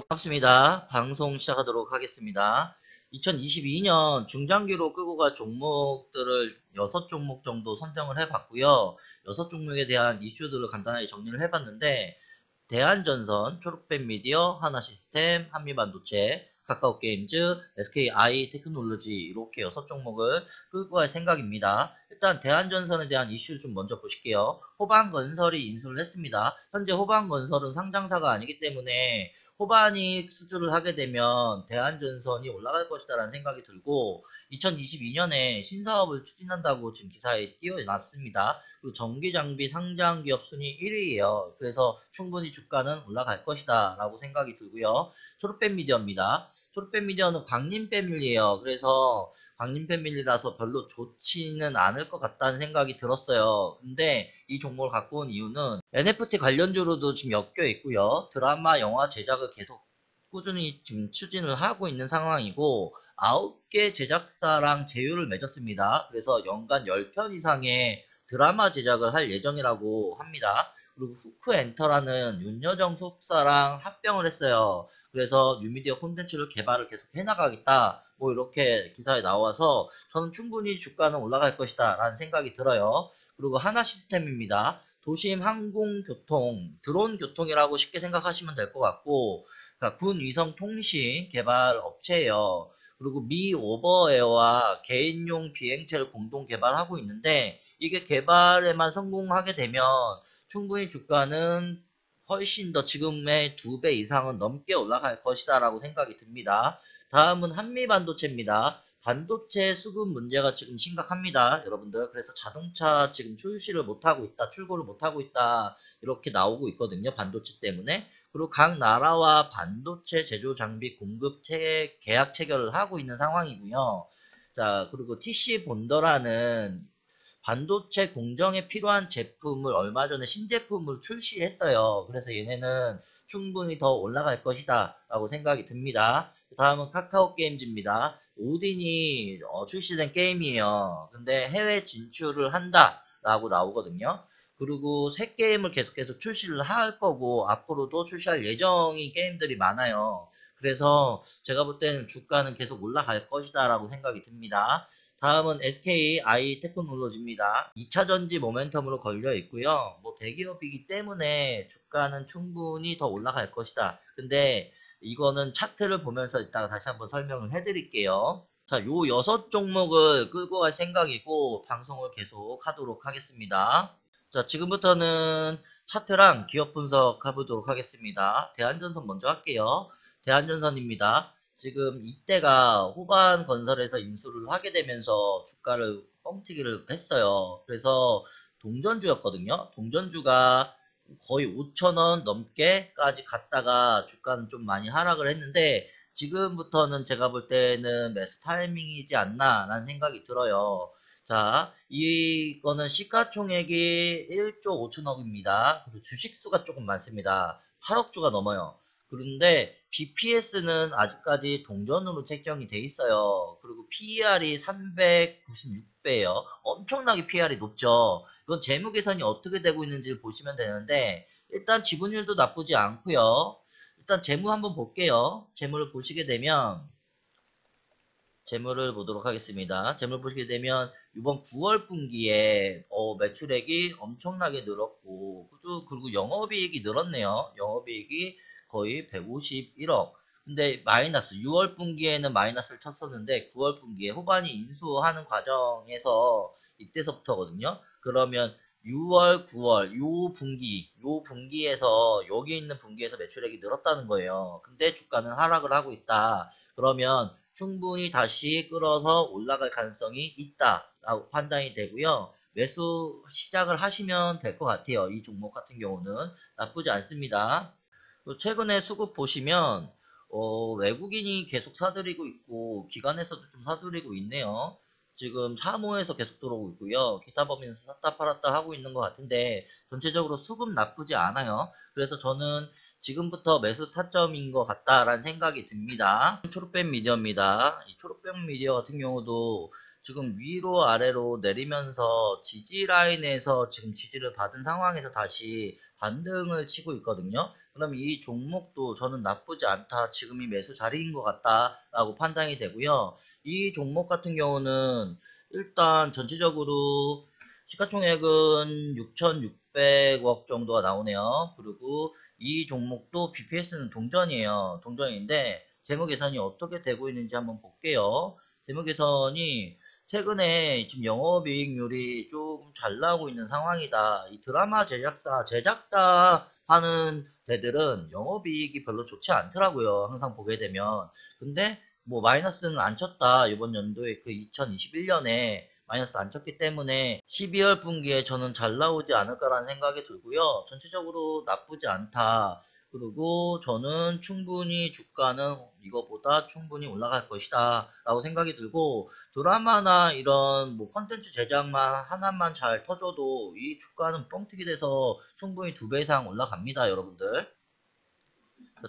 반갑습니다. 방송 시작하도록 하겠습니다. 2022년 중장기로 끌고 갈 종목들을 6종목 정도 선정을 해봤고요. 6종목에 대한 이슈들을 간단하게 정리를 해봤는데, 대한전선, 초록빛 미디어, 하나시스템, 한미반도체, 카카오게임즈, SKI 테크놀로지 이렇게 6종목을 끌고 갈 생각입니다. 일단 대한전선에 대한 이슈를 좀 먼저 보실게요. 호반건설이 인수를 했습니다. 현재 호반건설은 상장사가 아니기 때문에 호반이 수주를 하게 되면 대한전선이 올라갈 것이다 라는 생각이 들고, 2022년에 신사업을 추진한다고 지금 기사에 띄워놨습니다. 그리고 전기장비 상장기업 순위 1위예요. 그래서 충분히 주가는 올라갈 것이다 라고 생각이 들고요. 초록빛 미디어입니다. 초록빛 미디어는 광림 패밀리예요. 그래서 광림 패밀리라서 별로 좋지는 않을 것 같다는 생각이 들었어요. 근데 이 종목을 갖고 온 이유는 NFT 관련주로도 지금 엮여 있고요. 드라마, 영화 제작을 계속 꾸준히 지금 추진을 하고 있는 상황이고, 9개 제작사랑 제휴를 맺었습니다. 그래서 연간 10편 이상의 드라마 제작을 할 예정이라고 합니다. 그리고 후크엔터라는 윤여정 소속사랑 합병을 했어요. 그래서 뉴미디어 콘텐츠를 개발을 계속 해나가겠다, 뭐 이렇게 기사에 나와서 저는 충분히 주가는 올라갈 것이다 라는 생각이 들어요. 그리고 하나시스템입니다. 도심 항공교통, 드론 교통이라고 쉽게 생각하시면 될 것 같고, 그러니까 군 위성 통신 개발 업체예요. 그리고 미 오버에어와 개인용 비행체를 공동 개발하고 있는데, 이게 개발에만 성공하게 되면 충분히 주가는 훨씬 더 지금의 2배 이상은 넘게 올라갈 것이다 라고 생각이 듭니다. 다음은 한미반도체입니다. 반도체 수급 문제가 지금 심각합니다, 여러분들. 그래서 자동차 지금 출시를 못하고 있다, 출고를 못하고 있다, 이렇게 나오고 있거든요, 반도체 때문에. 그리고 각 나라와 반도체 제조 장비 공급 계약 체결을 하고 있는 상황이고요. 자, 그리고 TC 본더라는 반도체 공정에 필요한 제품을 얼마 전에 신제품을 출시했어요. 그래서 얘네는 충분히 더 올라갈 것이다 라고 생각이 듭니다. 다음은 카카오 게임즈입니다. 오딘이 출시된 게임이에요. 근데 해외 진출을 한다 라고 나오거든요. 그리고 새 게임을 계속해서 출시를 할 거고, 앞으로도 출시할 예정인 게임들이 많아요. 그래서 제가 볼 때는 주가는 계속 올라갈 것이다 라고 생각이 듭니다. 다음은 SKI 테크놀로지입니다. 2차전지 모멘텀으로 걸려 있고요. 뭐 대기업이기 때문에 주가는 충분히 더 올라갈 것이다. 근데 이거는 차트를 보면서 이따가 다시 한번 설명을 해드릴게요. 자, 요 6종목을 끌고 갈 생각이고 방송을 계속 하도록 하겠습니다. 자, 지금부터는 차트랑 기업 분석 해보도록 하겠습니다. 대한전선 먼저 할게요. 대한전선입니다. 지금 이때가 호반 건설에서 인수를 하게 되면서 주가를 뻥튀기를 했어요. 그래서 동전주였거든요. 동전주가 거의 5,000원 넘게까지 갔다가 주가는 좀 많이 하락을 했는데, 지금부터는 제가 볼 때는 매수 타이밍이지 않나 라는 생각이 들어요. 자, 이거는 시가총액이 1조 5천억입니다. 그리고 주식수가 조금 많습니다. 8억 주가 넘어요. 그런데 BPS는 아직까지 동전으로 책정이 돼 있어요. 그리고 PER이 396배예요. 엄청나게 PER이 높죠. 이건 재무 계산이 어떻게 되고 있는지를 보시면 되는데, 일단 지분율도 나쁘지 않고요. 일단 재무 한번 볼게요. 재무를 보시게 되면, 재물을 보도록 하겠습니다. 재물 보시게 되면 이번 9월 분기에 매출액이 엄청나게 늘었고, 그리고 영업이익이 늘었네요. 영업이익이 거의 151억. 근데 마이너스, 6월 분기에는 마이너스를 쳤었는데 9월 분기에 후반이 인수하는 과정에서 이때서부터거든요. 그러면 6월, 9월 요 분기에서 여기 있는 분기에서 매출액이 늘었다는 거예요. 근데 주가는 하락을 하고 있다. 그러면 충분히 다시 끌어서 올라갈 가능성이 있다라고 판단이 되고요. 매수 시작을 하시면 될 것 같아요. 이 종목 같은 경우는 나쁘지 않습니다. 최근에 수급 보시면 외국인이 계속 사들이고 있고 기관에서도 좀 사들이고 있네요. 지금 사모에서 계속 들어오고 있고요. 기타 범위에서 샀다 팔았다 하고 있는 것 같은데 전체적으로 수급 나쁘지 않아요. 그래서 저는 지금부터 매수 타점인 것 같다라는 생각이 듭니다. 초록뱀 미디어입니다. 이 초록뱀 미디어 같은 경우도 지금 위로 아래로 내리면서 지지 라인에서 지금 지지를 받은 상황에서 다시 반등을 치고 있거든요. 그럼 이 종목도 저는 나쁘지 않다. 지금이 매수 자리인 것 같다라고 판단이 되고요. 이 종목 같은 경우는 일단 전체적으로 시가총액은 6,600억 정도가 나오네요. 그리고 이 종목도 BPS는 동전이에요. 동전인데 재무 계산이 어떻게 되고 있는지 한번 볼게요. 재무 계산이 최근에 지금 영업이익률이 조금 잘 나오고 있는 상황이다. 이 드라마 제작사 하는 데들은 영업이익이 별로 좋지 않더라고요. 항상 보게 되면. 근데 뭐 마이너스는 안 쳤다. 이번 연도에 그 2021년에 마이너스 안 쳤기 때문에 12월 분기에 저는 잘 나오지 않을까라는 생각이 들고요. 전체적으로 나쁘지 않다. 그리고 저는 충분히 주가는 이거보다 충분히 올라갈 것이다 라고 생각이 들고, 드라마나 이런 뭐 컨텐츠 제작만 하나만 잘 터져도 이 주가는 뻥튀기 돼서 충분히 2배 이상 올라갑니다, 여러분들.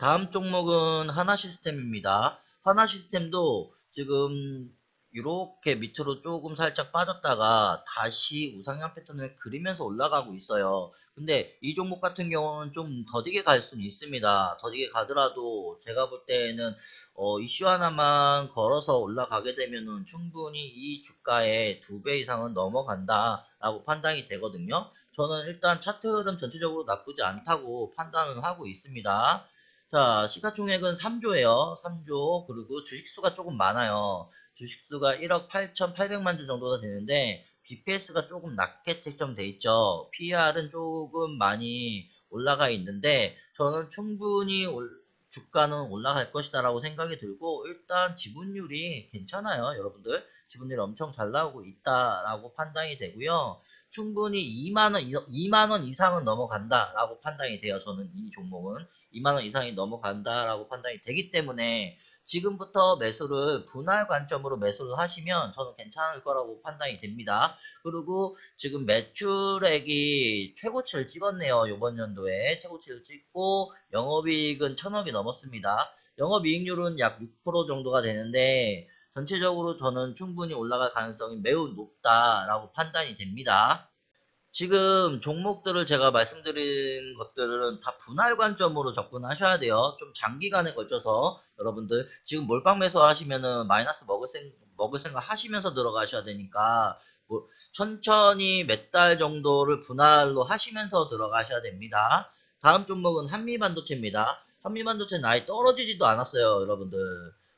다음 종목은 하나시스템입니다. 하나시스템도 지금 이렇게 밑으로 조금 살짝 빠졌다가 다시 우상향 패턴을 그리면서 올라가고 있어요. 근데 이 종목 같은 경우는 좀 더디게 갈 수는 있습니다. 더디게 가더라도 제가 볼 때는 이슈 하나만 걸어서 올라가게 되면은 충분히 이 주가의 2배 이상은 넘어간다 라고 판단이 되거든요. 저는 일단 차트 흐름 전체적으로 나쁘지 않다고 판단을 하고 있습니다. 자, 시가총액은 3조예요. 3조. 그리고 주식수가 조금 많아요. 주식수가 1억 8,800만 주 정도가 되는데 BPS가 조금 낮게 책정돼 있죠. PER은 조금 많이 올라가 있는데 저는 충분히 주가는 올라갈 것이다 라고 생각이 들고, 일단 지분율이 괜찮아요. 여러분들 지분율이 엄청 잘 나오고 있다 라고 판단이 되고요. 충분히 2만원 이상은 넘어간다 라고 판단이 돼요. 저는 이 종목은 2만원 이상이 넘어간다라고 판단이 되기 때문에 지금부터 매수를 분할 관점으로 매수를 하시면 저는 괜찮을 거라고 판단이 됩니다. 그리고 지금 매출액이 최고치를 찍었네요. 이번 연도에 최고치를 찍고 영업이익은 1,000억이 넘었습니다. 영업이익률은 약 6% 정도가 되는데 전체적으로 저는 충분히 올라갈 가능성이 매우 높다라고 판단이 됩니다. 지금 종목들을 제가 말씀드린 것들은 다 분할 관점으로 접근하셔야 돼요. 좀 장기간에 걸쳐서 여러분들 지금 몰빵 매수 하시면은 마이너스 먹을 생각 하시면서 들어가셔야 되니까 뭐 천천히 몇 달 정도를 분할로 하시면서 들어가셔야 됩니다. 다음 종목은 한미반도체입니다. 한미반도체는 아예 떨어지지도 않았어요, 여러분들.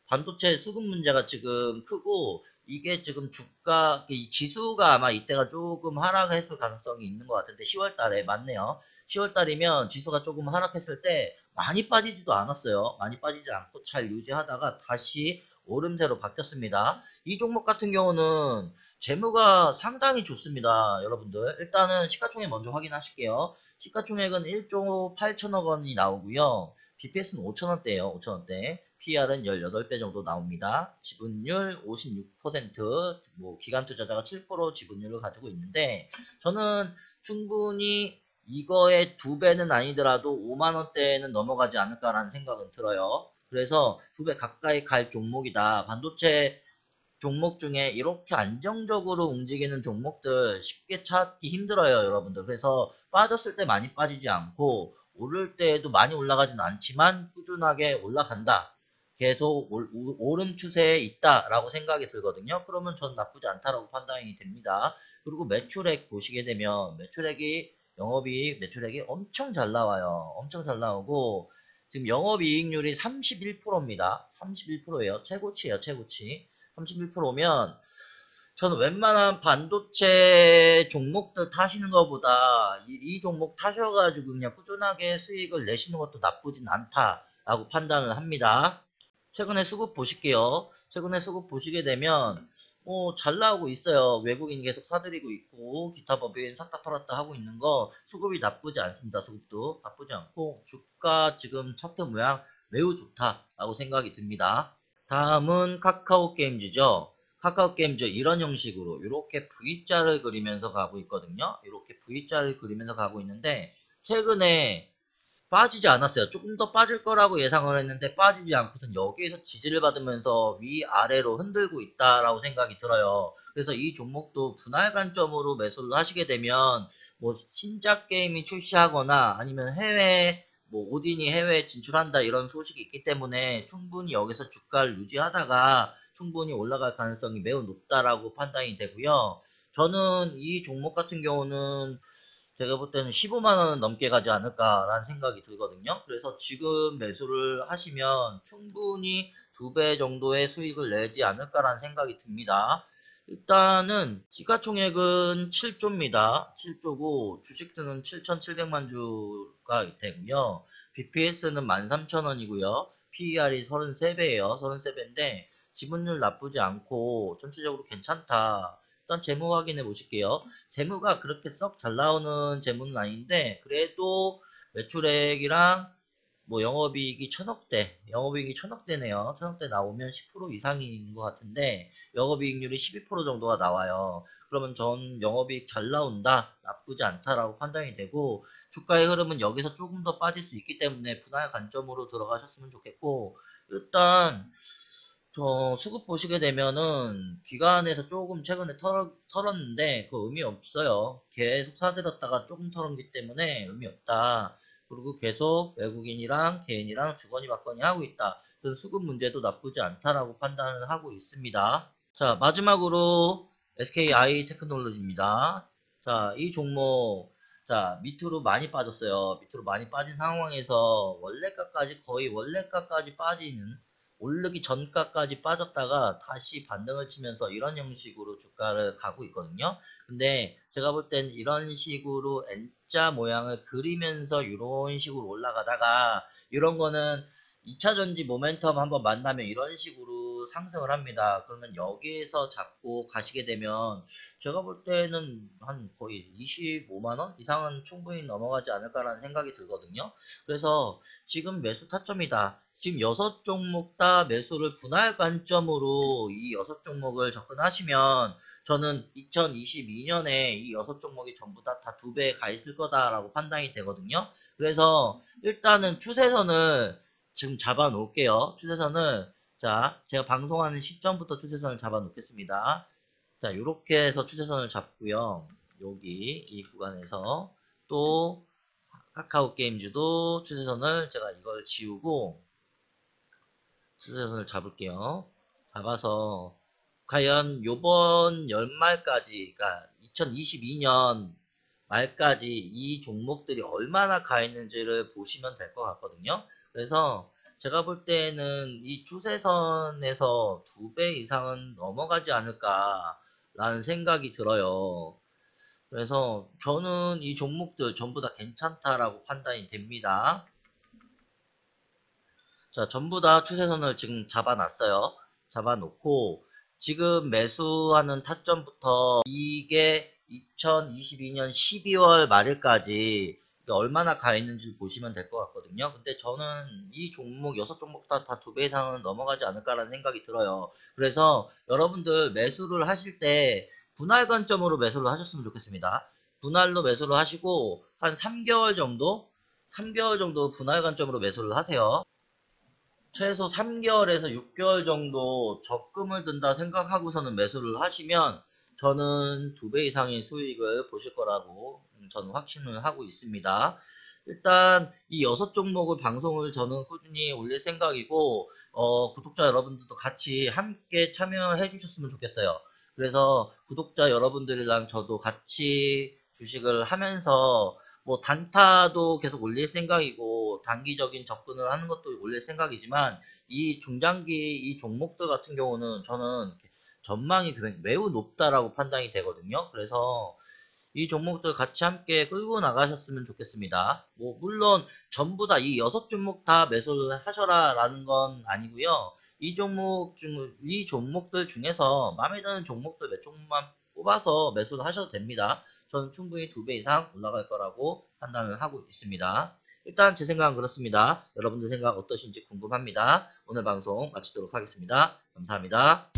반도체 수급 문제가 지금 크고, 이게 지금 주가, 이 지수가 아마 이때가 조금 하락했을 가능성이 있는 것 같은데, 10월 달에, 맞네요. 10월 달이면 지수가 조금 하락했을 때 많이 빠지지도 않았어요. 많이 빠지지 않고 잘 유지하다가 다시 오름세로 바뀌었습니다. 이 종목 같은 경우는 재무가 상당히 좋습니다. 여러분들. 일단은 시가총액 먼저 확인하실게요. 시가총액은 1조 8천억 원이 나오고요. BPS는 5천원대예요. 5천원대. PR은 18배 정도 나옵니다. 지분율 56%, 뭐 기관 투자자가 7% 지분율을 가지고 있는데 저는 충분히 이거의 2배는 아니더라도 5만 원대는 넘어가지 않을까라는 생각은 들어요. 그래서 2배 가까이 갈 종목이다. 반도체 종목 중에 이렇게 안정적으로 움직이는 종목들 쉽게 찾기 힘들어요, 여러분들. 그래서 빠졌을 때 많이 빠지지 않고 오를 때에도 많이 올라가진 않지만 꾸준하게 올라간다. 계속 오름 추세에 있다라고 생각이 들거든요. 그러면 전 나쁘지 않다라고 판단이 됩니다. 그리고 매출액 보시게 되면 영업이익 매출액이 엄청 잘 나와요. 엄청 잘 나오고 지금 영업이익률이 31%입니다. 31%예요. 최고치예요, 최고치. 31%면 저는 웬만한 반도체 종목들 타시는 것보다 이 종목 타셔가지고 그냥 꾸준하게 수익을 내시는 것도 나쁘진 않다라고 판단을 합니다. 최근에 수급 보실게요. 최근에 수급 보시게 되면 잘 나오고 있어요. 외국인이 계속 사들이고 있고 기타 법인 샀다 팔았다 하고 있는 거 수급이 나쁘지 않습니다. 수급도 나쁘지 않고 주가 지금 차트 모양 매우 좋다라고 생각이 듭니다. 다음은 카카오 게임즈죠. 카카오 게임즈 이런 형식으로 이렇게 V자를 그리면서 가고 있거든요. 이렇게 V자를 그리면서 가고 있는데 최근에 빠지지 않았어요. 조금 더 빠질 거라고 예상을 했는데 빠지지 않고선 여기에서 지지를 받으면서 위아래로 흔들고 있다라고 생각이 들어요. 그래서 이 종목도 분할 관점으로 매수를 하시게 되면 뭐 신작 게임이 출시하거나 아니면 해외 뭐 오딘이 해외에 진출한다 이런 소식이 있기 때문에 충분히 여기서 주가를 유지하다가 충분히 올라갈 가능성이 매우 높다라고 판단이 되고요. 저는 이 종목 같은 경우는 제가 볼 때는 15만 원은 넘게 가지 않을까라는 생각이 들거든요. 그래서 지금 매수를 하시면 충분히 2배 정도의 수익을 내지 않을까라는 생각이 듭니다. 일단은 시가총액은 7조입니다. 7조고 주식수는 7,700만 주가 되고요. BPS는 13,000원이고요. PER이 33배예요. 33배인데 지분율 나쁘지 않고 전체적으로 괜찮다. 일단 재무 확인해 보실게요. 재무가 그렇게 썩 잘 나오는 재무는 아닌데 그래도 매출액이랑 뭐 영업이익이 1,000억대, 영업이익이 1,000억대네요. 1,000억대 나오면 10% 이상인 것 같은데 영업이익률이 12% 정도가 나와요. 그러면 전 영업이익 잘 나온다, 나쁘지 않다라고 판단이 되고 주가의 흐름은 여기서 조금 더 빠질 수 있기 때문에 분할 관점으로 들어가셨으면 좋겠고 일단 저 수급 보시게 되면은 기관에서 조금 최근에 털었는데 그 의미 없어요. 계속 사들였다가 조금 털었기 때문에 의미 없다. 그리고 계속 외국인이랑 개인이랑 주거니 받거니 하고 있다. 그래서 수급 문제도 나쁘지 않다라고 판단을 하고 있습니다. 자, 마지막으로 SKI 테크놀로지입니다. 자, 이 종목 자, 밑으로 많이 빠졌어요. 밑으로 많이 빠진 상황에서 원래가까지 거의 원래가까지 빠지는 오르기 전가까지 빠졌다가 다시 반등을 치면서 이런 형식으로 주가를 가고 있거든요. 근데 제가 볼 땐 이런 식으로 N자 모양을 그리면서 이런 식으로 올라가다가 이런 거는 2차전지 모멘텀 한번 만나면 이런 식으로 상승을 합니다. 그러면 여기에서 잡고 가시게 되면 제가 볼 때는 한 거의 25만원 이상은 충분히 넘어가지 않을까라는 생각이 들거든요. 그래서 지금 매수 타점이다. 지금 6종목 다 매수를 분할 관점으로 이 6종목을 접근하시면 저는 2022년에 이 6종목이 전부 다 2배에 가 있을 거다라고 판단이 되거든요. 그래서 일단은 추세선을 지금 잡아 놓을게요. 추세선을 자 제가 방송하는 시점부터 추세선을 잡아 놓겠습니다. 자 이렇게 해서 추세선을 잡고요. 여기 이 구간에서 또 카카오 게임즈도 추세선을 제가 이걸 지우고 추세선을 잡을게요. 잡아서 과연 요번 연말까지 그러니까 2022년 말까지 이 종목들이 얼마나 가 있는지를 보시면 될 것 같거든요. 그래서 제가 볼 때는 이 추세선에서 2배 이상은 넘어가지 않을까라는 생각이 들어요. 그래서 저는 이 종목들 전부 다 괜찮다라고 판단이 됩니다. 자, 전부 다 추세선을 지금 잡아놨어요. 잡아놓고 지금 매수하는 타점부터 이게 2022년 12월 말일까지 얼마나 가 있는지 보시면 될 것 같거든요. 근데 저는 이 종목 6종목 다 2배 이상은 넘어가지 않을까라는 생각이 들어요. 그래서 여러분들 매수를 하실 때 분할 관점으로 매수를 하셨으면 좋겠습니다. 분할로 매수를 하시고 한 3개월 정도 분할 관점으로 매수를 하세요. 최소 3개월에서 6개월 정도 적금을 든다 생각하고서는 매수를 하시면 저는 2배 이상의 수익을 보실 거라고 저는 확신을 하고 있습니다. 일단 이 6종목을 방송을 저는 꾸준히 올릴 생각이고 구독자 여러분들도 같이 함께 참여해 주셨으면 좋겠어요. 그래서 구독자 여러분들이랑 저도 같이 주식을 하면서 뭐 단타도 계속 올릴 생각이고 단기적인 접근을 하는 것도 올릴 생각이지만 이 중장기 이 종목들 같은 경우는 저는 전망이 매우 높다라고 판단이 되거든요. 그래서 이 종목들 같이 함께 끌고 나가셨으면 좋겠습니다. 뭐 물론 전부 다 이 6종목 다 매수를 하셔라 라는 건 아니고요. 이 종목들 중에서 마음에 드는 종목들 몇 종목만 뽑아서 매수를 하셔도 됩니다. 저는 충분히 2배 이상 올라갈 거라고 판단을 하고 있습니다. 일단 제 생각은 그렇습니다. 여러분들 생각 어떠신지 궁금합니다. 오늘 방송 마치도록 하겠습니다. 감사합니다.